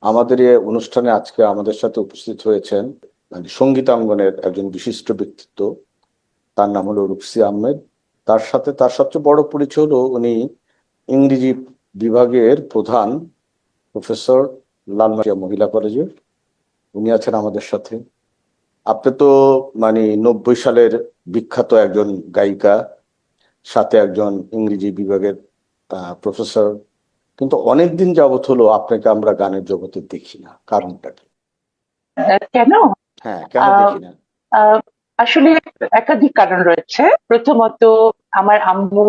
আমাদের এই অনুষ্ঠানে আজকে আমাদের সাথে উপস্থিত হয়েছেন মানে সঙ্গীতাঙ্গনের একজন বিশিষ্ট ব্যক্তিত্ব। তার নাম হলো রুপসী আহমেদ। তার সাথে তার সবচেয়ে বড় পরিচয় হলো উনি ইংরেজি বিভাগের প্রধান, প্রফেসর, লালমাটিয়া মহিলা কলেজে। উনি আছেন আমাদের সাথে। আপনি তো মানে 90 সালের বিখ্যাত একজন গায়িকা, সাথে একজন ইংরেজি বিভাগের প্রফেসর, কিন্তু অনেকদিন যাবত হলো আপনাকে আমরা গানের জগতে দেখি না, কারণটা কি? কেন? হ্যাঁ, কেন আহ, দেখি না? আহ, আসলে একাধিক কারণ রয়েছে। প্রথমত, আমার আম্মু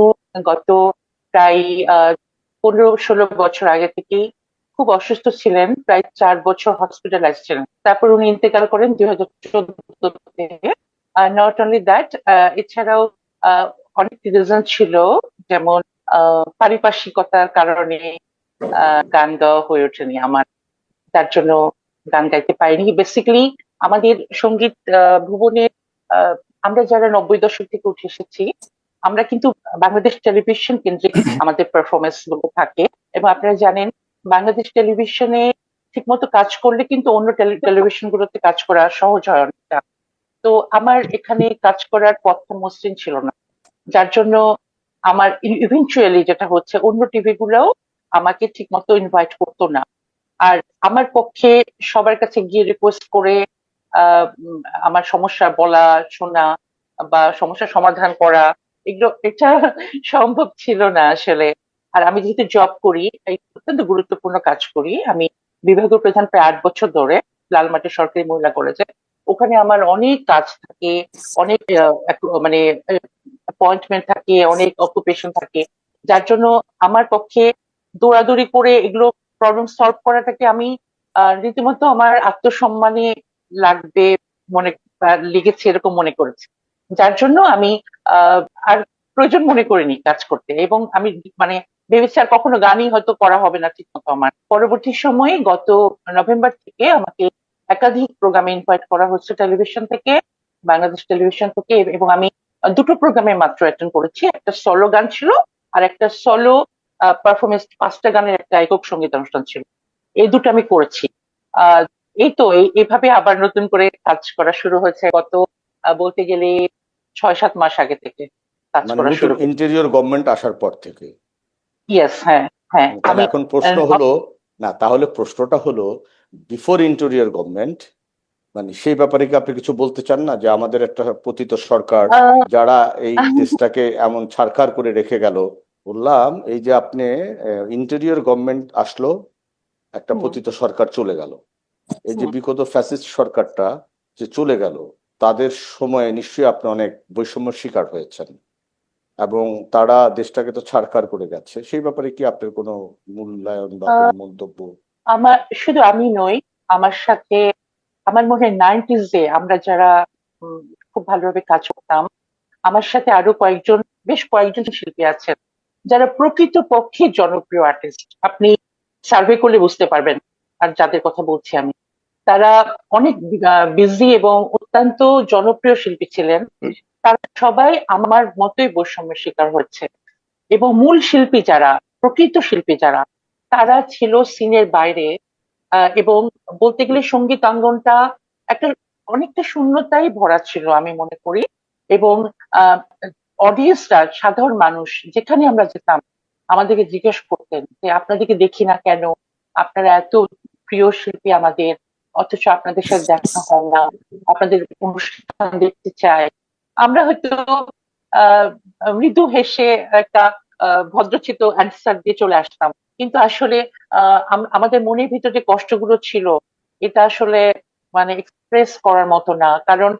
গত প্রায় 15-16 বছর আগে থেকেই খুব অসুস্থ ছিলেন, প্রায় 4 বছর হসপিটালাইজ ছিলেন। তারপর উনি ইন্তেকাল করেন 2014-তে। নট অনলি দ্যাট, এছাড়াও আহ, অনেক রিজন ছিল, যেমন পারিপার্শ্বিকতার কারণে গান গাওয়া হয়ে ওঠেনি আমার। তার জন্য গান গাইতে পারিনি বেসিক্যালি। আমাদের সঙ্গীত ভুবনের আহ, আমরা যারা 90 দশক থেকে উঠে এসেছি, আমরা কিন্তু বাংলাদেশ টেলিভিশন কেন্দ্রিক আমাদের পারফরমেন্স গুলো থাকে। এবং আপনারা জানেন, বাংলাদেশ টেলিভিশনে ঠিকমতো কাজ করলে কিন্তু অন্য টেলিভিশন গুলোতে কাজ করা সহজ হয় অনেকটা। তো আমার এখানে কাজ করার পথটা মসৃণ ছিল না, যার জন্য আমার ইভেনচুয়ালি যেটা হচ্ছে, অন্য টিভি গুলোও আমাকে ঠিকমতো ইনভাইট করতো না। আর আমার পক্ষে সবার কাছে গিয়ে রিকোয়েস্ট করে আমার সমস্যা বলা, শোনা বা সমস্যার সমাধান করা, এটা সম্ভব ছিল না আসলে। আর আমি যেহেতু জব করি, এই অত্যন্ত গুরুত্বপূর্ণ কাজ করি, আমি বিভাগীয় প্রধান প্রায় 8 বছর ধরে লালমাটি সরকারি মহিলা কলেজে। ওখানে আমার অনেক কাজ থাকে, অনেক মানে অ্যাপয়েন্টমেন্ট থাকে, অনেক অকুপেশন থাকে, যার জন্য আমার পক্ষে দৌড়াদৌড়ি করে এগুলো প্রবলেম সলভ করাটাকে আমি রীতিমতো আমার আত্মসম্মানে লাগবে মনে লেগেছে, এরকম মনে করেছি। যার জন্য আমি আহ আর প্রয়োজন মনে করিনি কাজ করতে, এবং আমি মানে ভেবেছি আর কখনো গানই হয়তো করা হবে না ঠিক মতো। আমার পরবর্তী সময়ে গত নভেম্বর থেকে আমাকে একাধিক প্রোগ্রামে ইনভাইট করা হচ্ছে টেলিভিশন থেকে, বাংলাদেশ টেলিভিশন থেকে, এবং আমি দুটো প্রোগ্রামে মাত্র অ্যাটেন্ড করেছি। একটা সোলো গান ছিল, আর একটা সোলো পারফরমেন্স, 5টা গানের একটা একক সঙ্গীত অনুষ্ঠান ছিল। এই দুটো আমি করেছি। আহ এই তো এইভাবে আবার নতুন করে কাজ করা শুরু হয়েছে গত বলতে গেলে 6-7 মাস আগে থেকে কাজ মানে করা নতুন শুরু করেছি। ইন্টেরিয়র গভর্নমেন্ট আসার পর থেকে? ইয়েস, হ্যাঁ। হ্যাঁ, তাহলে আমি এখন প্রশ্ন আহ, হলো, না তাহলে প্রশ্নটা হলো, বিফোর ইন্টেরিয়র গভর্নমেন্ট মানে সেই ব্যাপারে কি আপনি কিছু বলতে চান না, যে আমাদের একটা পতিত সরকার আহ, যারা এই আহ, দেশটাকে এমন ছারখার করে রেখে গেল? বললাম এই যে আপনি ইন্টেরিয়র গভর্নমেন্ট আসলো, একটা হুম, পতিত সরকার চলে গেল, এই যে হুম। বিগত ফ্যাসিস্ট সরকারটা যে চলে গেল, তাদের সময়ে নিশ্চয়ই আপনি অনেক বৈষম্যের শিকার হয়েছেন, এবং তারা দেশটাকে তো ছারখার করে গেছে। সেই ব্যাপারে কি আপনার কোনো মূল্যায়ন বা আহ, কোনো মন্তব্য? আমার শুধু আমি নই, আমার সাথে আমার মনে হয় 90s-এ আমরা যারা উম, খুব ভালোভাবে কাজ করতাম, আমার সাথে আরো বেশ কয়েকজন শিল্পী আছেন যারা প্রকৃত পক্ষে জনপ্রিয় আর্টিস্ট। আপনি সার্ভে করলে বুঝতে পারবেন আর যাদের কথা বলছি আমি। তারা অনেক বিজি এবং অত্যন্ত জনপ্রিয় শিল্পী ছিলেন। তারা সবাই আমার মতোই বৈষম্যের শিকার হচ্ছে, এবং মূল শিল্পী যারা, প্রকৃত শিল্পী যারা, তারা ছিল সিনের বাইরে। এবং বলতে গেলে সঙ্গীতাঙ্গনটা একটা অনেকটা শূন্যতায় ভরা ছিল আমি মনে করি। এবং অডিয়েন্সরা, সাধারণ মানুষ যেখানে আমরা যেতাম, আমাদেরকে জিজ্ঞেস করতেন যে আপনাদেরকে দেখি না কেন, আপনারা এত প্রিয় শিল্পী আমাদের, অথচ আপনাদের সাথে দেখা হয় না, আপনাদের অনুষ্ঠান দেখতে চাই। আমরা হয়তো আহ মৃদু হেসে একটা ভদ্রচিত অ্যান্সার দিয়ে চলে আসতাম, কিন্তু আসলে আমাদের মনের ভিতরে যে কষ্টগুলো ছিল, এটা আসলে মানে এক্সপ্রেস করার মতো না। কারণ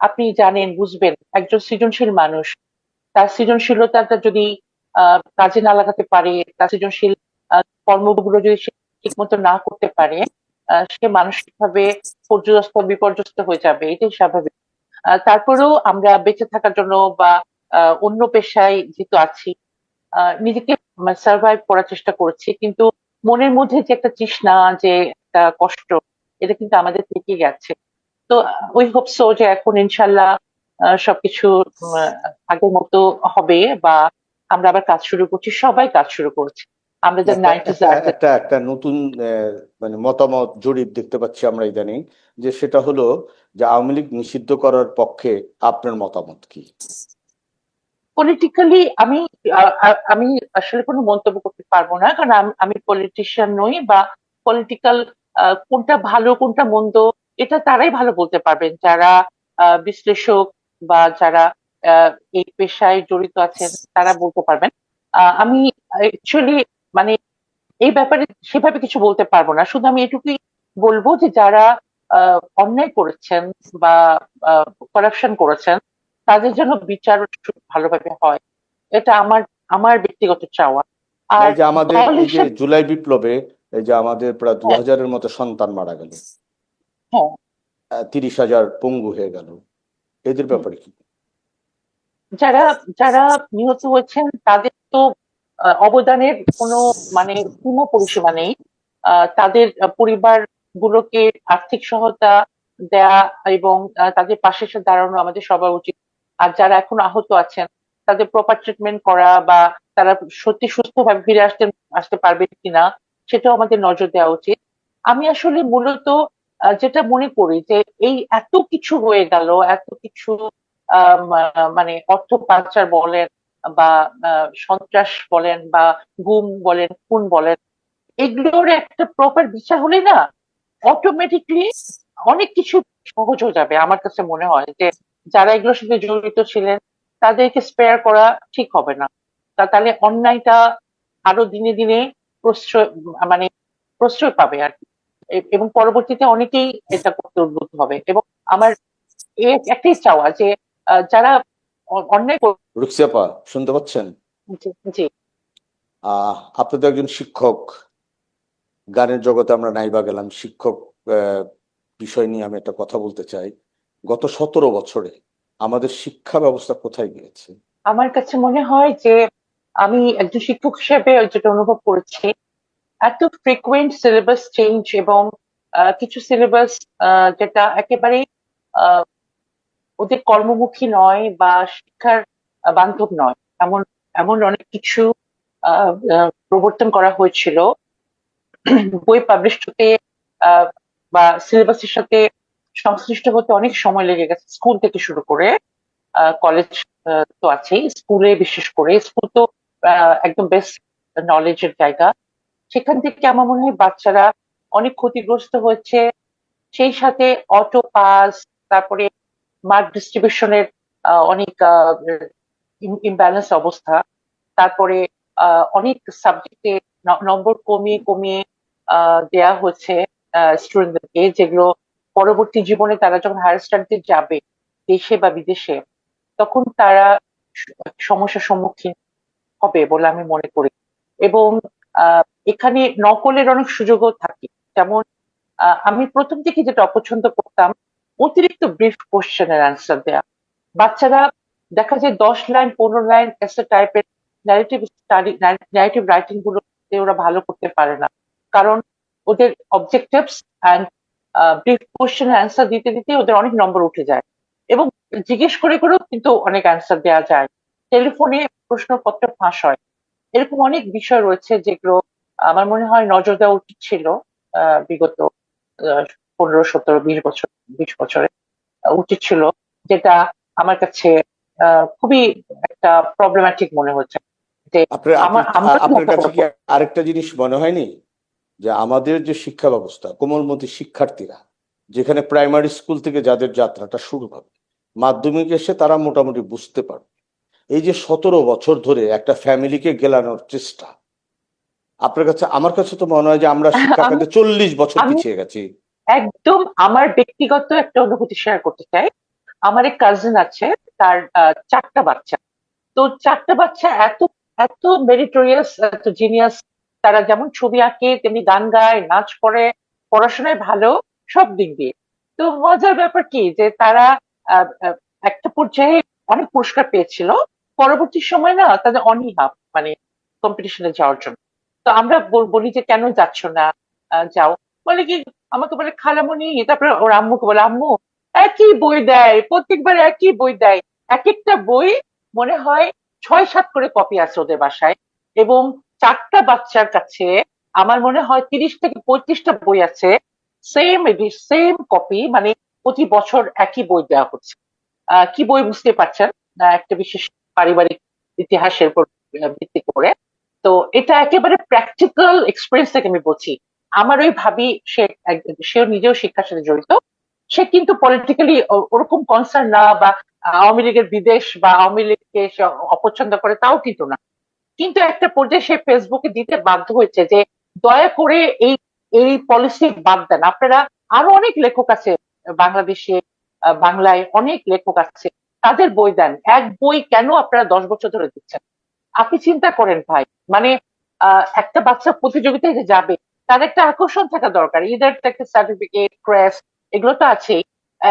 আপনি জানেন, বুঝবেন, একজন সৃজনশীল মানুষ তার সৃজনশীলতাটা যদি কাজে না লাগাতে পারে, তার সৃজনশীল কর্মগুলো যদি সে ঠিক মতো না করতে পারে, সে মানসিকভাবে পর্যদস্ত বিপর্যস্ত হয়ে যাবে, এটাই স্বাভাবিক। তারপরেও আমরা বেঁচে থাকার জন্য বা অন্য পেশায় যেহেতু আছি, নিজেকে সার্ভাইভ করার চেষ্টা করছি, কিন্তু মনের মধ্যে যে একটা তৃষ্ণা, যে একটা কষ্ট, এটা কিন্তু আমাদের থেকে গেছে। তো উই হোপ সো যে এখন ইনশাল্লাহ সবকিছু আগের মতো হবে, বা আমরা আবার কাজ শুরু করছি, সবাই কাজ শুরু করছে। আমরা যে একটা নাইনটিজ একটা একটা একটা নতুন মানে মতামত জরিপ দেখতে পাচ্ছি আমরা ইদানিং, যে সেটা হলো যে আওয়ামী লীগ নিষিদ্ধ করার পক্ষে আপনার মতামত কি? পলিটিক্যালি আমি আসলে কোনো মন্তব্য করতে পারবো না, কারণ আমি পলিটিশিয়ান নই, বা পলিটিক্যাল কোনটা ভালো কোনটা মন্দ এটা তারাই ভালো বলতে পারবেন, যারা বিশ্লেষক বা যারা এই পেশায় জড়িত আছেন তারা বলতে পারবেন। আমি অ্যাকচুয়ালি মানে এই ব্যাপারে সেভাবে কিছু বলতে পারবো না, শুধু আমি এটুকুই বলবো যে যারা অন্যায় করেছেন বা করাপশন করেছেন তাদের যেন বিচার ভালোভাবে হয়, এটা আমার আমার ব্যক্তিগত চাওয়া। না, আর এই যে আমাদের দল এই যে হিসেবে, জুলাই বিপ্লবে এই যে আমাদের প্রায় দু হ্যাঁ, হাজারের মতো সন্তান মারা গেল, হ্যাঁ, 30,000 পঙ্গু হয়ে গেল, এদের হুম। ব্যাপারে কি? যারা যারা নিহত হয়েছেন তাদের তো অবদানের কোনো মানে সীমা পরিসীমা নেই। তাদের পরিবার গুলোকে আর্থিক সহায়তা দেয়া এবং তাদের পাশে এসে দাঁড়ানো আমাদের সবার উচিত। আর যারা এখন আহত আছেন তাদের প্রপার ট্রিটমেন্ট করা, বা তারা সত্যি সুস্থভাবে ফিরে আসতে পারবে কিনা সেটাও আমাদের নজর দেওয়া উচিত। আমি আসলে মূলত যেটা মনে করি যে এই এত কিছু হয়ে গেল, এত কিছু মানে অর্থ পাচার বলেন বা সন্ত্রাস বলেন বা গুম বলেন খুন বলেন, এগুলোর একটা প্রপার বিচার হলে না অটোমেটিকলি অনেক কিছু সহজ হয়ে যাবে। আমার কাছে মনে হয় যে যারা এগুলোর সাথে জড়িত ছিলেন তাদেরকে স্পেয়ার করা ঠিক হবে না। তাহলে অন্যায়টা আরো দিনে দিনে প্রশ্রয় মানে প্রশ্রয় পাবে আর কি। এবং পরবর্তীতে অনেকেই এটা করতে উদ্বুদ্ধ হবে। এবং আমার একটাই চাওয়া যে যারা অন্যায় রুকসাপা, শুনতে পাচ্ছেন? জি, জি। আপনি তো একজন শিক্ষক, গানের জগতে আমরা নাইবা গেলাম, শিক্ষক আহ, বিষয় নিয়ে আমি একটা কথা বলতে চাই। গত 17 বছরে আমাদের শিক্ষা ব্যবস্থা কোথায় গিয়েছে? আমার কাছে মনে হয় যে আমি একজন শিক্ষক হিসেবে যেটা অনুভব করেছি, এত ফ্রিকুয়েন্ট সিলেবাস চেঞ্জ এবং কিছু সিলেবাস যেটা একেবারেই আহ, ওদের কর্মমুখী নয় বা শিক্ষার বান্ধব নয়, এমন এমন অনেক কিছু প্রবর্তন করা হয়েছিল। বই পাবলিশ হতে আহ, বা সিলেবাসের সাথে সংশ্লিষ্ট হতে অনেক সময় লেগে গেছে, স্কুল থেকে শুরু করে কলেজ তো আছেই, স্কুলে বিশেষ করে স্কুল তো একদম বেস্ট নলেজের জায়গা। সেখান থেকে আমার মনে হয় বাচ্চারা অনেক ক্ষতিগ্রস্ত হয়েছে। সেই সাথে অটো পাস, তারপরে মার্ক ডিস্ট্রিবিউশনের অনেক ইমব্যালেন্স অবস্থা, তারপরে অনেক সাবজেক্টে নম্বর কমিয়ে কমিয়ে দেয়া হচ্ছে স্টুডেন্টদেরকে, যেগুলো পরবর্তী জীবনে তারা যখন হায়ার স্টাডিতে যাবে দেশে বা বিদেশে, তখন তারা সমস্যার সম্মুখীন হবে বলে আমি মনে করি। এবং আহ, এখানে নকলের অনেক সুযোগও থাকে। যেমন আমি প্রথম থেকে যেটা অপছন্দ করতাম, অতিরিক্ত ব্রিফ কোশ্চেনের অ্যান্সার দেয়া। বাচ্চারা দেখা যায় 10 লাইন 15 লাইন এসে টাইপের ন্যারেটিভ স্টাডি ন্যারেটিভ রাইটিং গুলোতে ওরা ভালো করতে পারে না, কারণ ওদের objectives and brief question answer দিতে দিতে ওদের অনেক নম্বর উঠে যায়। এবং জিজ্ঞেস করে করেও কিন্তু অনেক অ্যান্সার দেওয়া যায়, টেলিফোনে প্রশ্নপত্র ফাঁস হয়। এরকম অনেক বিষয় রয়েছে যেগুলো আমার মনে হয় নজর দেওয়া উচিত ছিল বিগত 15 17 20 বছর 20 বছরে উচিত ছিল, যেটা আমার কাছে খুবই একটা প্রবলেম্যাটিক মনে হচ্ছে যে আপনার আপনি আমরা তো আপনার কাছে লেখাপড়া কি আরেকটা জিনিস মনে হয়নি, যে আমাদের যে শিক্ষা ব্যবস্থা, কোমলমতি শিক্ষার্থীরা যেখানে প্রাইমারি স্কুল থেকে যাদের যাত্রাটা শুরু হবে, মাধ্যমিক এসে তারা মোটামুটি বুঝতে পারবে, এই যে 17 বছর ধরে একটা ফ্যামিলিকে গেলানোর চেষ্টা, আপনার কাছে, আমার কাছে তো মনে হয় যে আমরা শিক্ষা আমি খাতে 40 বছর আমি পিছিয়ে গেছি। একদম আমার ব্যক্তিগত একটা অনুভূতি শেয়ার করতে চাই। আমার এক কাজিন আছে, তার 4টা বাচ্চা। তো 4টা বাচ্চা এত এত মেরিটোরিয়াস, এত জিনিয়াস। তারা যেমন ছবি আঁকে, তেমনি গান গায়, নাচ করে, পড়াশোনায় ভালো, সব দিক দিয়ে। তো মজার ব্যাপার কি যে তারা আহ, আহ, একটা পর্যায়ে অনেক পুরস্কার পেয়েছিল। পরবর্তী সময় না তাদের অনীহা, মানে কম্পিটিশনে যাওয়ার জন্য। তো আমরা বলি যে কেন যাচ্ছ না, যাও। বলে কি, আমাকে বলে খালামণি, তারপরে ওর আম্মুকে বলে আম্মু একই বই দেয়, প্রত্যেকবার একই বই দেয়। এক একটা বই মনে হয় 6 7 করে কপি আছে ওদের বাসায়। এবং 4টা বাচ্চার কাছে আমার মনে হয় 30 থেকে 35টা বই আছে, সেম সেম কপি, মানে প্রতি বছর একই বই দেওয়া হচ্ছে। কি বই বুঝতে পারছেন, একটা বিশেষ পারিবারিক ইতিহাসের উপর ভিত্তি করে। তো এটা একেবারে প্র্যাকটিক্যাল এক্সপিরিয়েন্স থেকে আমি বলছি। আমার ওই ভাবি, সে নিজেও শিক্ষার সাথে জড়িত, সে কিন্তু পলিটিক্যালি ওরকম কনসার্ন না, বা আওয়ামী লীগের বিদেশ বা আওয়ামী লীগকে সে অপছন্দ করে তাও কিন্তু না। কিন্তু একটা পর্যায়ে সে ফেসবুকে দিতে বাধ্য হয়েছে যে দয়া করে এই এই পলিসি বাদ দেন আপনারা। আরো অনেক লেখক আছে বাংলাদেশে, বাংলায় অনেক লেখক আছে, তাদের বই দেন, এক বই কেন আপনারা 10 বছর ধরে দিচ্ছেন? আপনি চিন্তা করেন ভাই, মানে একটা বাচ্চা প্রতিযোগিতায় যে যাবে, তার একটা আকর্ষণ থাকা দরকার, ইদার একটা সার্টিফিকেট, ক্রেস্ট, এগুলো তো আছেই।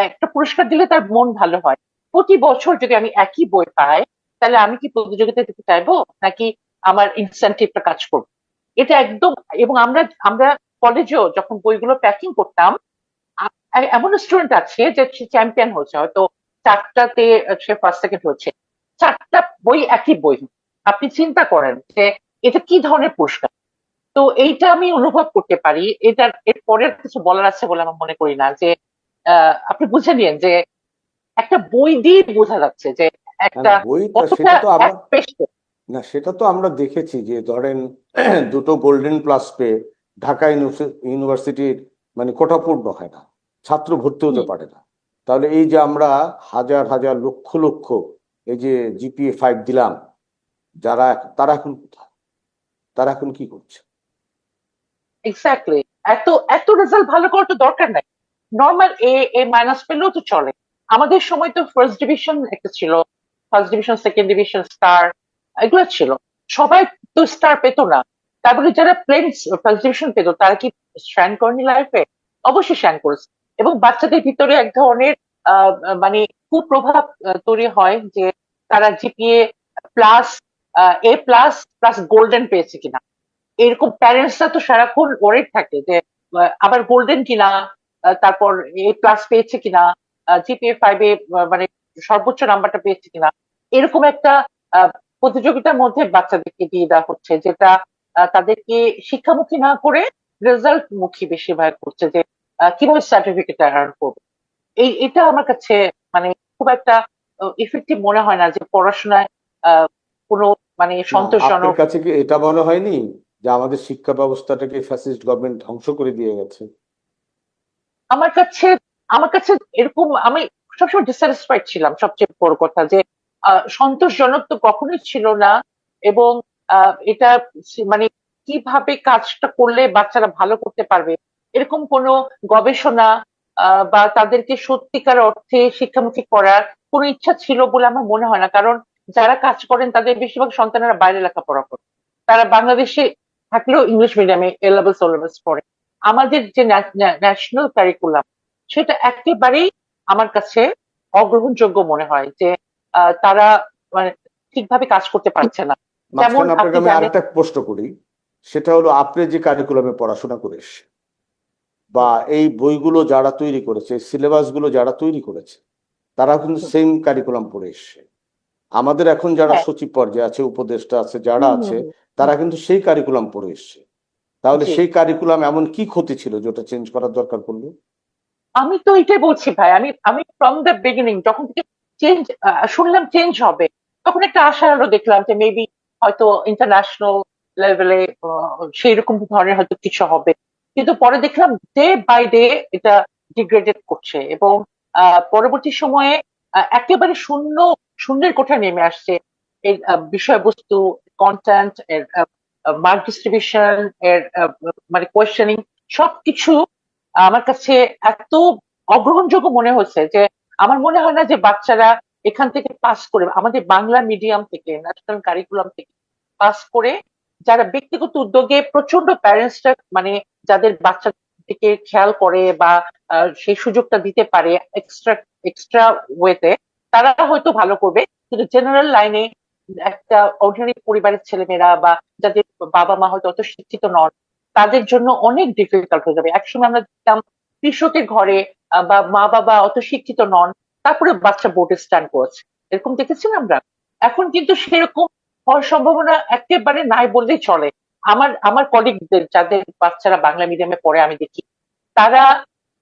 একটা পুরস্কার দিলে তার মন ভালো হয়। প্রতি বছর যদি আমি একই বই পাই, তাহলে আমি কি প্রতিযোগিতায় যেতে চাইবো, নাকি আমার ইনসেন্টিভটা কাজ করবে? এটা একদম। এবং আমরা আমরা কলেজেও যখন বইগুলো প্যাকিং করতাম, এমন স্টুডেন্ট আছে যে সে চ্যাম্পিয়ন হয়েছে, হয়তো 4টাতে সে ফার্স্ট সেকেন্ড হয়েছে, 4টা বই একই বই। আপনি চিন্তা করেন যে এটা কি ধরনের পুরস্কার। তো এইটা আমি অনুভব করতে পারি। এটার এর পরের কিছু বলার আছে বলে আমার মনে করি না, যে আপনি বুঝে নিন যে একটা বই দিয়ে বোঝা যাচ্ছে যে না একটা না, বইটা কতটা সেটা তো আমরা, এক পেশে। না সেটা তো আমরা দেখেছি যে ধরেন দুটো গোল্ডেন প্লাস পেয়ে ঢাকা ইউনিভার্সিটির মানে কোটা পূর্ণ হয় না, ছাত্র ভর্তি হতে হুম, পারে না। তাহলে এই যে আমরা হাজার হাজার লক্ষ লক্ষ এই যে GPA 5 দিলাম, যারা তারা এখন কোথায়, তারা এখন কি করছে? এক্স্যাক্টলি। এত এত রেজাল্ট ভালো করার তো দরকার নাই, নর্মাল এ মাইনাস পেলেও তো চলে। আমাদের সময় তো ফার্স্ট ডিভিশন একটা ছিল, first division, second division, star, এগুলো ছিল। সবাই তো স্টার পেতো না। তারপরে যারা প্লেন ফার্স্ট ডিভিশন পেতো, তারা কি শ্যান করেনি লাইফে? অবশ্যই শ্যান করেছে। এবং বাচ্চাদের ভিতরে এক ধরনের মানে কুপ্রভাব তৈরি হয় যে তারা GPA plus, A+ plus golden পেয়েছে কিনা, এরকম প্যারেন্টসরা তো সারাক্ষণ ওয়ারিড থাকে যে আবার গোল্ডেন কিনা, তারপর A+ পেয়েছে কিনা, GPA 5 মানে সর্বোচ্চ নাম্বারটা পেয়েছে কিনা। এরকম একটা আহ, প্রতিযোগিতার মধ্যে বাচ্চাদেরকে দিয়ে দেওয়া হচ্ছে, যেটা তাদেরকে শিক্ষামুখী না করে রেজাল্ট মুখী বেশিরভাগ করছে, যে কিভাবে সার্টিফিকেট আর্ন করবে। এটা আমার কাছে মানে খুব একটা ইফেক্টিভ মনে হয় না, যে পড়াশোনায় আহ, কোনো মানে না, আপনার সন্তোষজনক। কাছে কি এটা মনে হয়নি যে আমাদের শিক্ষা ব্যবস্থাটাকে ফ্যাসিস্ট গভর্নমেন্ট ধ্বংস করে দিয়ে গেছে? আমার কাছে আমার কাছে এরকম, আমি সবসময় ডিসস্যাটিসফাইড ছিলাম, সবচেয়ে বড় কথা যে সন্তোষজনক তো কখনোই ছিল না। এবং এটা মানে কিভাবে কাজটা করলে বাচ্চারা ভালো করতে পারবে, এরকম কোনো গবেষণা বা তাদেরকে সত্যিকার অর্থে শিক্ষামুখী করার কোনো ইচ্ছা ছিল বলে আমার মনে হয় না। কারণ যারা কাজ করেন তাদের বেশিরভাগ সন্তানেরা বাইরে লেখাপড়া করে, তারা বাংলাদেশে থাকলেও ইংলিশ মিডিয়ামে এ লেভেল ও লেভেলস পড়ে। আমাদের যে ন্যাশনাল কারিকুলাম, সেটা একেবারেই আমার কাছে অগ্রহণযোগ্য মনে হয়, যে তারা মানে ঠিকভাবে কাজ করতে পারছে না। যেমন মাঝখানে আপনাকে আপনি আমি জানেন। আরেকটা প্রশ্ন করি, সেটা হলো আপনি যে কারিকুলামে পড়াশোনা করে এসেছেন, বা এই বইগুলো যারা তৈরি করেছে, সিলেবাস গুলো যারা তৈরি করেছে, তারা কিন্তু হুম, সেম কারিকুলাম পড়ে এসছে। আমাদের এখন যারা হ্যাঁ, সচিব পর্যায়ে আছে, উপদেষ্টা আছে, যারা হুম, হুম, আছে, হুম, তারা হুম, কিন্তু সেই কারিকুলাম পড়ে এসছে। তাহলে জি। সেই কারিকুলাম এমন কি ক্ষতি ছিল যেটা চেঞ্জ করার দরকার পড়লো? আমি তো এটাই বলছি ভাই, আমি আমি ফ্রম দ্য বিগিনিং যখন থেকে চেঞ্জ শুনলাম চেঞ্জ হবে, তখন একটা আশা আলো দেখলাম যে মেবি হয়তো ইন্টারন্যাশনাল লেভেলে সেই রকম ধরনের হয়তো কিছু হবে। কিন্তু পরে দেখলাম ডে বাই ডে এটা ডিগ্রেডেড করছে, এবং পরবর্তী সময়ে একেবারে শূন্যের কোঠায় নেমে আসছে। এর বিষয়বস্তু, কন্টেন্ট, এর মার্ক ডিস্ট্রিবিউশন, এর মানে কোয়েশ্চেনিং, সবকিছু আমার কাছে এত অগ্রহণযোগ্য মনে হচ্ছে যে আমার মনে হয় না যে বাচ্চারা এখান থেকে পাস করে, আমাদের বাংলা মিডিয়াম থেকে, ন্যাশনাল কারিকুলাম থেকে পাস করে, যারা ব্যক্তিগত উদ্যোগে প্রচন্ড প্যারেন্টসরা মানে যাদের বাচ্চাদেরকে খেয়াল করে বা সেই সুযোগটা দিতে পারে এক্সট্রা এক্সট্রা ওয়েতে, তারা হয়তো ভালো করবে। কিন্তু জেনারেল লাইনে একটা অর্ডিনারি পরিবারের ছেলেমেয়েরা, বা যাদের বাবা মা হয়তো অত শিক্ষিত নন, তাদের জন্য অনেক ডিফিকাল্ট হয়ে যাবে। একসময় আমরা দেখতাম কৃষকের ঘরে বা মা বাবা অত শিক্ষিত নন, তারপরে বাচ্চা বোর্ডে স্ট্যান্ড করেছে, এরকম দেখেছি না আমরা। এখন কিন্তু সেরকম হওয়ার সম্ভাবনা একেবারে নাই বললেই চলে। আমার আমার কলিগদের যাদের বাচ্চারা বাংলা মিডিয়ামে পড়ে আমি দেখি তারা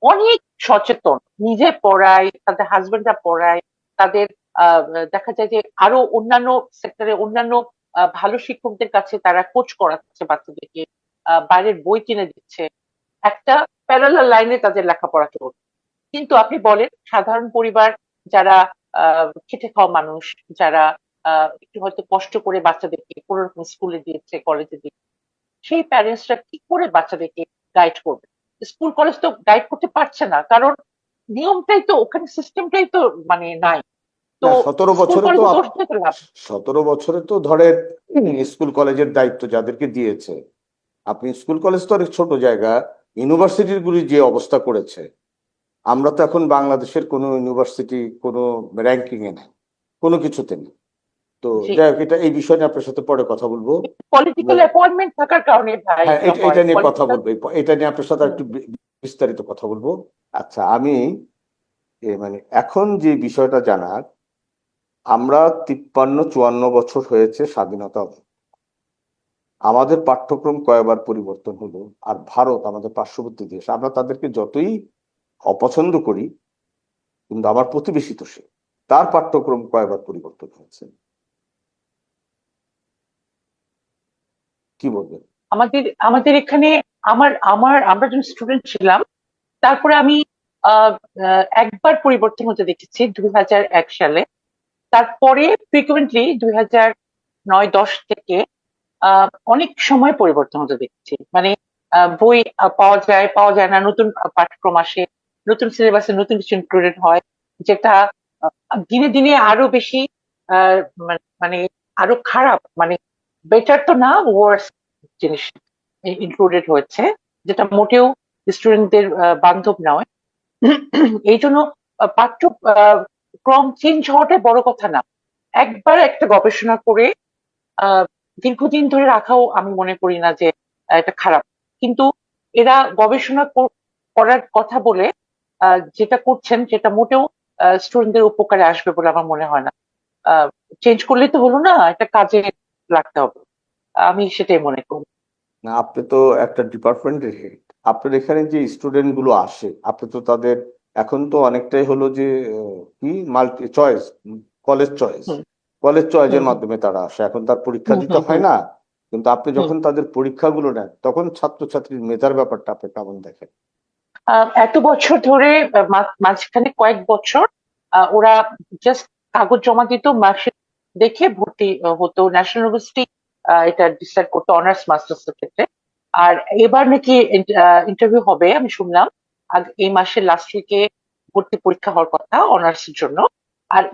অনেক সচেতন, নিজে পড়ায়, তাদের হাজবেন্ডরা পড়ায়, তাদের আহ দেখা যায় যে আরো অন্যান্য সেক্টরে অন্যান্য ভালো শিক্ষকদের কাছে তারা কোচ করাচ্ছে বাচ্চাদেরকে, বাইরের বই কিনে দিচ্ছে, একটা প্যারালাল লাইনে তাদের লেখাপড়া চলছে। কিন্তু আপনি বলেন সাধারণ পরিবার যারা খেটে খাওয়া মানুষ, যারা একটু হয়তো কষ্ট করে বাচ্চাদেরকে কোনো রকম স্কুলে দিয়েছে, কলেজে দিয়েছে, সেই প্যারেন্টসরা কি করে বাচ্চাদেরকে গাইড করবে? স্কুল কলেজ তো গাইড করতে পারছে না, কারণ নিয়মটাই তো ওখানে, সিস্টেমটাই তো মানে নাই। তো না, 17 স্কুল বছরে তো কলেজে দোষ দিয়ে তো লাভ নেই। 17 বছরে তো ধরেন স্কুল কলেজের দায়িত্ব যাদেরকে দিয়েছে, আপনি স্কুল কলেজ তো অনেক ছোট জায়গা, ইউনিভার্সিটির গুলি যে অবস্থা করেছে, আমরা তো এখন বাংলাদেশের কোনো ইউনিভার্সিটি কোনো র্যাঙ্কিং এ নেই, কোনো কিছুতে নেই। তো জি, যাই হোক, এটা এই বিষয় নিয়ে আপনার সাথে পরে কথা বলবো। পলিটিক্যাল অ্যাপয়েন্টমেন্ট থাকার কারণে ভাই হ্যাঁ, এগুলো এটা হয় নিয়ে কথা পলিটিক্যাল। বলবো, এটা নিয়ে আপনার সাথে একটু বিস্তারিত কথা বলবো। আচ্ছা, আমি মানে এখন যে বিষয়টা জানার, আমরা 53-54 বছর হয়েছে স্বাধীনতা, আমাদের পাঠ্যক্রম কয়বার পরিবর্তন হলো। আর ভারত আমাদের পার্শ্ববর্তী দেশ, আমরা তাদেরকে যতই অপছন্দ করি, কিন্তু আমার প্রতিবেশী তো সে, তার পাঠ্যক্রম কয়বার পরিবর্তন হয়েছে, কি বলবেন? আমাদের আমাদের এখানে আমার আমার আমরা যখন স্টুডেন্ট ছিলাম, তারপরে আমি একবার পরিবর্তন হতে দেখেছি 2001 সালে। তারপরে ফ্রিকুয়েন্টলি 2009-10 থেকে অনেক সময় পরিবর্তন হতে দেখছি, মানে বই পাওয়া যায় না, নতুন পাঠ্যক্রম আসে, নতুন সিলেবাসে নতুন কিছু ইনক্লুডেড হয়, যেটা দিনে দিনে আরো বেশি আহ, মানে আরো খারাপ, মানে বেটার তো না, ওয়ার্স জিনিস ইনক্লুডেড হয়েছে, যেটা মোটেও স্টুডেন্টদের বান্ধব নয়। এই জন্য পাঠ্য ক্রম চেঞ্জ হওয়াটা বড় কথা না, একবার একটা গবেষণা করে আহ দীর্ঘদিন ধরে রাখাও আমি মনে করি না যে এটা খারাপ। কিন্তু এরা গবেষণা করার কথা বলে যেটা করছেন সেটা মোটেও স্টুডেন্টদের উপকারে আসবে বলে আমার মনে হয় না। চেঞ্জ করলেই তো হলো না, একটা কাজে লাগতে হবে, আমি সেটাই মনে করি। না, আপনি তো একটা ডিপার্টমেন্টের হেড, আপনার এখানে যে স্টুডেন্ট গুলো আসে, আপনি তো তাদের, এখন তো অনেকটাই হলো যে কি মাল্টি চয়েস, কলেজ চয়েস, হুম কলেজ চয়েসের হুম মাধ্যমে তারা আসে, এখন তার পরীক্ষা হুম দিতে হুম হয় হুম না। কিন্তু আপনি হুম। যখন তাদের পরীক্ষাগুলো নেন, তখন ছাত্রছাত্রীর মেধার ব্যাপারটা আপনি কেমন দেখেন? এত বছর ধরে মাঝখানে কয়েক বছর ওরা জাস্ট কাগজ জমা দিত, মার্কশিট দেখে ভর্তি হতো, ন্যাশনাল ইউনিভার্সিটি এটা ডিসাইড করতো অনার্স মাস্টার্স এর ক্ষেত্রে। আর এবার নাকি ইন্টারভিউ হবে আমি শুনলাম, এই মাসের লাস্ট উইকে ভর্তি পরীক্ষা হওয়ার কথা অনার্স এর জন্য। আর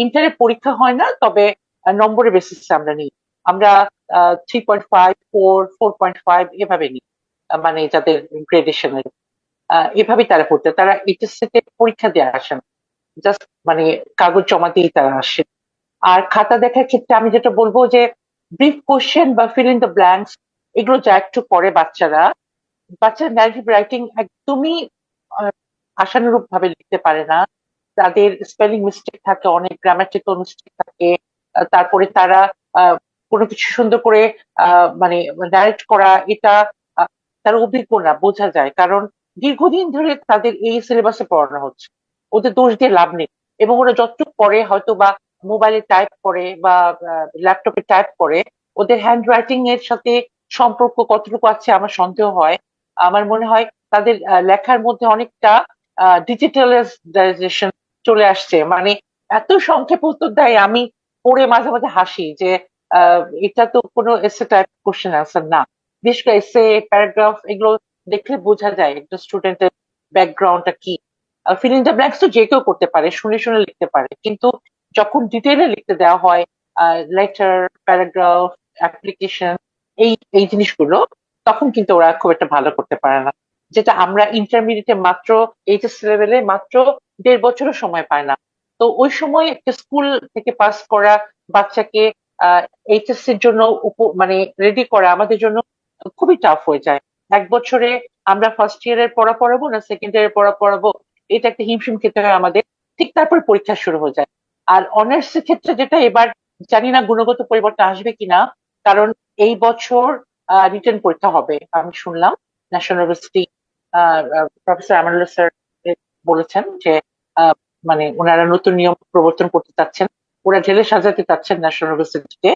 ইন্টারে পরীক্ষা হয় না, তবে নম্বরের বেসিসে আমরা নিই। আমরা 3.5, 4, 4.5 এভাবে নিই, মানে যাদের গ্রেডেশনের এভাবেই তারা পড়তে, তারা এইচএসসি তে পরীক্ষা দিয়ে আসেন, জাস্ট মানে কাগজ জমা দিয়েই তারা আসে। আর খাতা দেখার ক্ষেত্রে আমি যেটা বলবো যে ব্রিফ কোশ্চেন বা ফিল ইন দ্য ব্ল্যাঙ্কস এগুলো যা একটু করে বাচ্চারা ন্যারেটিভ রাইটিং একদমই আহ, আশানুরূপ ভাবে লিখতে পারে না, তাদের স্পেলিং মিস্টেক থাকে, অনেক গ্রামাটিক্যাল মিস্টেক থাকে। তারপরে তারা আহ, কোনো কিছু সুন্দর করে মানে ডাইরেক্ট করা এটা আহ, তারা অভিজ্ঞ না, বোঝা যায়, কারণ দীর্ঘদিন ধরে তাদের এই সিলেবাসে পড়ানো হচ্ছে, ওদের দোষ দিয়ে লাভ নেই। এবং ওরা যতটুকু পড়ে হয়তো বা মোবাইলে টাইপ করে বা ল্যাপটপে টাইপ করে, ওদের হ্যান্ড রাইটিং এর সাথে সম্পর্ক কতটুকু আছে আমার সন্দেহ হয়। আমার মনে হয় তাদের লেখার মধ্যে অনেকটা ডিজিটালাইজেশন চলে আসছে, মানে এত সংক্ষেপ উত্তর দেয়, আমি পড়ে মাঝে মাঝে হাসি যে এটা তো কোনো এসে টাইপ কোশ্চেন আনসার না। বিশেষ করে এসে, প্যারাগ্রাফ এগুলো দেখলে বোঝা যায় একটা স্টুডেন্টের ব্যাকগ্রাউন্ডটা কি। ফিল ইন দ্য ব্ল্যাঙ্কস তো যে কেউ করতে পারে, শুনে শুনে লিখতে পারে, কিন্তু যখন ডিটেইলে লিখতে দেওয়া হয়, লেটার, প্যারাগ্রাফ, অ্যাপ্লিকেশন, এই এই জিনিসগুলো, তখন কিন্তু ওরা খুব একটা ভালো করতে পারে না, যেটা আমরা ইন্টারমিডিয়েটে মাত্র এইচএস লেভেলে মাত্র 1.5 বছরও সময় পায় না। তো ওই সময় একটা স্কুল থেকে পাস করা বাচ্চাকে এইচএসসি এর জন্য মানে রেডি করা আমাদের জন্য খুবই টাফ হয়ে যায়। 1 বছরে আমরা ফার্স্ট ইয়ারের পড়া পড়াবো না সেকেন্ড ইয়ারের পড়া পড়াবো, এটা একটা হিমশিম খেতে হয় আমাদের। ঠিক তারপর পরীক্ষা শুরু হয়ে যায়। আর অনার্স এর ক্ষেত্রে যেটা এবার জানি না গুণগত পরিবর্তন আসবে কিনা, কারণ এই বছর রিটেন পরীক্ষা হবে আমি শুনলাম। National university professor Amanullah sir বলেছেন যে আহ, মানে ওনারা নতুন নিয়ম প্রবর্তন করতে চাচ্ছেন, ওরা ঢেলে সাজাতে চাচ্ছেন ন্যাশনাল ইউনিভার্সিটিকে।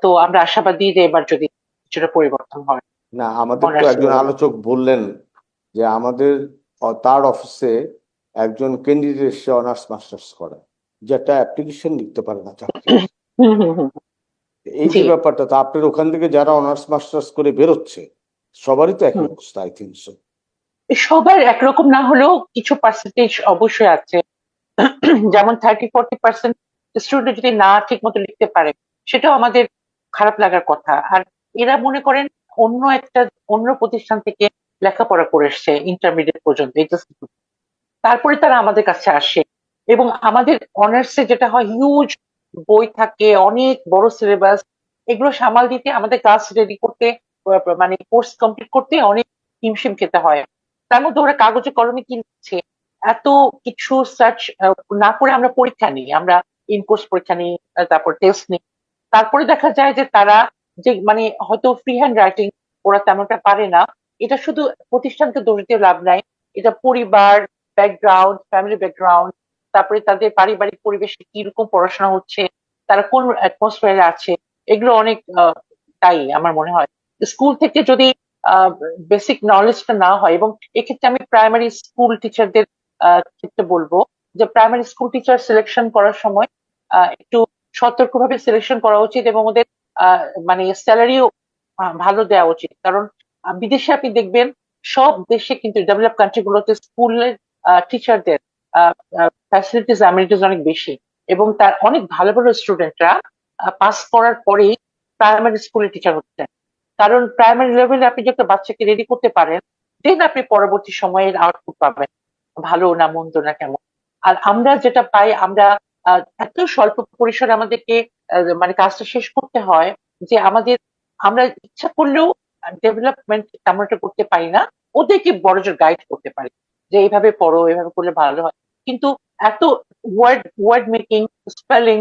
তো আমরা আশাবাদী যে এবার যদি কিছুটা পরিবর্তন হয় না, আমাদের তো অনার্স একজন লেভেলে। আলোচক বললেন যে আমাদের তার অফিসে একজন ক্যান্ডিডেট এসে অনার্স মাস্টার্স করে, যেটা অ্যাপ্লিকেশন লিখতে পারে না চাকরি। হুম হুম হুম। এই জি। যে ব্যাপারটা, তো আপনার ওখান থেকে যারা অনার্স মাস্টার্স করে বেরোচ্ছে সবারই তো একই হুম। অবস্থা, আই থিঙ্ক সো। সবার একরকম না হলেও কিছু পার্সেন্টেজ অবশ্যই আছে। যেমন 30-40% স্টুডেন্ট যদি না ঠিক মতো লিখতে পারে, সেটাও আমাদের খারাপ লাগার কথা। আর এরা মনে করেন অন্য প্রতিষ্ঠান থেকে লেখাপড়া করে এসছে ইন্টারমিডিয়েট পর্যন্ত, তারপরে তারা আমাদের কাছে আসে। এবং আমাদের অনার্সে যেটা হয়, হিউজ বই থাকে, অনেক বড় সিলেবাস, এগুলো সামাল দিতে আমাদের ক্লাস রেডি করতে, মানে কোর্স কমপ্লিট করতে অনেক হিমশিম খেতে হয়। তার মধ্যে ওরা কাগজে কলমে কি লিখছে, এত কিছু সার্চ না করে আমরা পরীক্ষা নিই, আমরা ইনকোর্স পরীক্ষা নিই, তারপর টেস্ট নিই। তারপরে দেখা যায় যে তারা যে মানে হয়তো ফ্রি হ্যান্ড রাইটিং ওরা তেমনটা পারে না। এটা শুধু প্রতিষ্ঠানকে দোষ দিয়ে লাভ নাই, এটা পরিবার, ব্যাকগ্রাউন্ড, ফ্যামিলি ব্যাকগ্রাউন্ড, তারপরে তাদের পারিবারিক পরিবেশে কিরকম পড়াশোনা হচ্ছে, তারা কোন অ্যাটমসফিয়ারে আছে, এগুলো অনেক তাই আমার মনে হয় স্কুল থেকে যদি বেসিক নলেজটা না হয়। এবং এক্ষেত্রে আমি প্রাইমারি স্কুল টিচারদের ক্ষেত্রে বলবো যে প্রাইমারি স্কুল টিচার সিলেকশন করার সময় একটু সতর্কভাবে সিলেকশন করা উচিত, এবং ওদের মানে স্যালারিও ভালো দেওয়া উচিত। কারণ বিদেশে আপনি দেখবেন সব দেশে কিন্তু ডেভেলপ কান্ট্রি গুলোতে স্কুলের টিচারদের ফ্যাসিলিটিস অ্যামিনিটিস অনেক বেশি, এবং তার অনেক ভালো ভালো স্টুডেন্টরা পাস করার পরেই প্রাইমারি স্কুলের টিচার হচ্ছেন। কারণ প্রাইমারি লেভেলে আপনি যে একটা বাচ্চাকে রেডি করতে পারেন, দেন আপনি পরবর্তী সময়ের আউটপুট পাবেন, ভালো না মন্দ না কেমন। আর আমরা যেটা পাই, আমরা এত স্বল্প পরিসরে আমাদেরকে মানে কাজটা শেষ করতে হয় যে আমরা ইচ্ছা করলেও ডেভেলপমেন্ট তেমন একটা করতে পারি না। ওদেরকে বড়জোর গাইড করতে পারি যে এইভাবে পড়ো, এইভাবে করলে ভালো হয়। কিন্তু এত ওয়ার্ড মেকিং, স্পেলিং,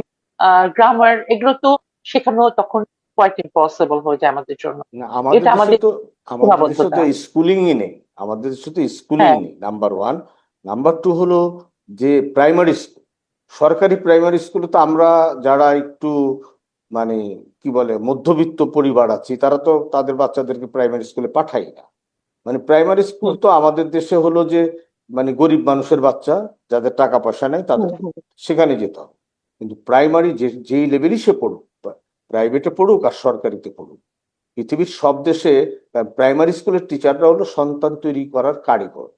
গ্রামার, এগুলো তো শেখানো তখন কোয়াইট ইম্পসিবল হয়ে যায় আমাদের জন্য। না, আমাদের এটা দেশে আমাদের তো আমাদের দেশে সীমাবদ্ধতা। তো স্কুলিংই নেই। আমাদের দেশে তো স্কুলিংই হ্যাঁ। নেই, নাম্বার ওয়ান। নাম্বার টু হলো যে প্রাইমারি স্কুল, সরকারি প্রাইমারি স্কুলে তো আমরা যারা একটু মানে কি বলে মধ্যবিত্ত পরিবার আছি, তারা তো তাদের বাচ্চাদেরকে প্রাইমারি স্কুলে পাঠাই না। মানে প্রাইমারি স্কুল হুম তো আমাদের দেশে হলো যে মানে গরিব মানুষের বাচ্চা, যাদের টাকা পয়সা নেই হুম তাদেরকে হুম সেখানে যেতে হবে। কিন্তু প্রাইমারি যেই লেভেলই সে পড়ুক, প্রাইভেটে পড়ুক আর সরকারিতে পড়ুক, পৃথিবীর সব দেশে প্রাইমারি স্কুলের টিচাররা হলো সন্তান তৈরি করার কারিগর।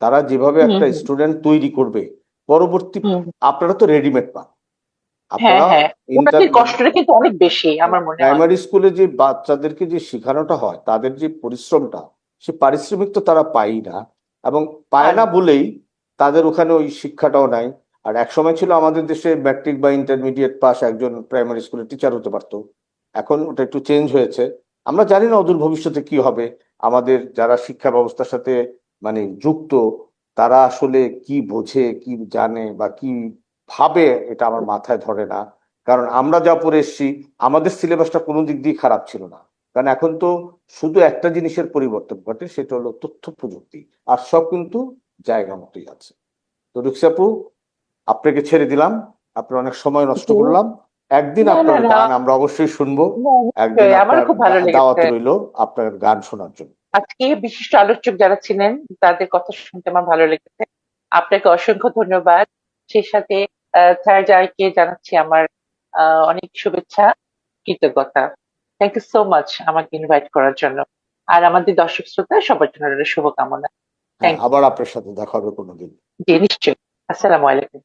তারা যেভাবে হুম একটা হুম স্টুডেন্ট তৈরি করবে পরবর্তী, হুম। আপনারা তো রেডিমেড পান। হ্যাঁ আপনারা হ্যাঁ, ইন্টার ওনাদের কষ্টটা কিন্তু অনেক বেশি আমার মনে হয়। প্রাইমারি স্কুলে যে বাচ্চাদেরকে যে শেখানোটা হয়, তাদের যে পরিশ্রমটা, সে পারিশ্রমিক তো তারা পায় না। এবং পায় আর না বলেই তাদের ওখানে ওই শিক্ষাটাও নাই। আর এক সময় ছিল আমাদের দেশে ম্যাট্রিক বা ইন্টারমিডিয়েট পাস একজন প্রাইমারি স্কুলের টিচার হতে পারতো। এখন ওটা একটু চেঞ্জ হয়েছে। আমরা জানি না অদূর ভবিষ্যতে কি হবে। আমাদের যারা শিক্ষা ব্যবস্থার সাথে মানে যুক্ত, তারা আসলে কি বোঝে, কি জানে বা কি ভাবে, এটা আমার মাথায় ধরে না। কারণ আমরা যা পড়ে এসেছি, আমাদের সিলেবাসটা কোনো দিক দিয়ে খারাপ ছিল না। কারণ এখন তো শুধু একটা জিনিসের পরিবর্তন ঘটে, সেটা হলো তথ্য প্রযুক্তি। আর সব কিন্তু জায়গা মতোই আছে। তো রুকসি আপু, আপনাকে ছেড়ে দিলাম, আপনার অনেক সময় নষ্ট জি। করলাম। একদিন না না আপনার না গান আমরা অবশ্যই শুনবো। না, একদিন নিশ্চয়ই আমারও আপনার খুব ভালো দাওয়াত লেগেছে। রইলো আপনার গান শোনার জন্য। আজকে বিশিষ্ট আলোচক যারা ছিলেন তাদের কথা শুনতে আমার ভালো লেগেছে। আপনাকে অসংখ্য ধন্যবাদ। সেই সাথে স্যার জায়কে জানাচ্ছি আমার অনেক শুভেচ্ছা, কৃতজ্ঞতা। থ্যাংক ইউ সো মাচ আমাকে ইনভাইট করার জন্য। আর আমাদের দর্শক শ্রোতা সবার জন্য রইল শুভকামনা। হ্যাঁ, থ্যাংক ইউ। আবার আপনার সাথে দেখা হবে কোনোদিন। জি নিশ্চয়ই। আসসালামু আলাইকুম।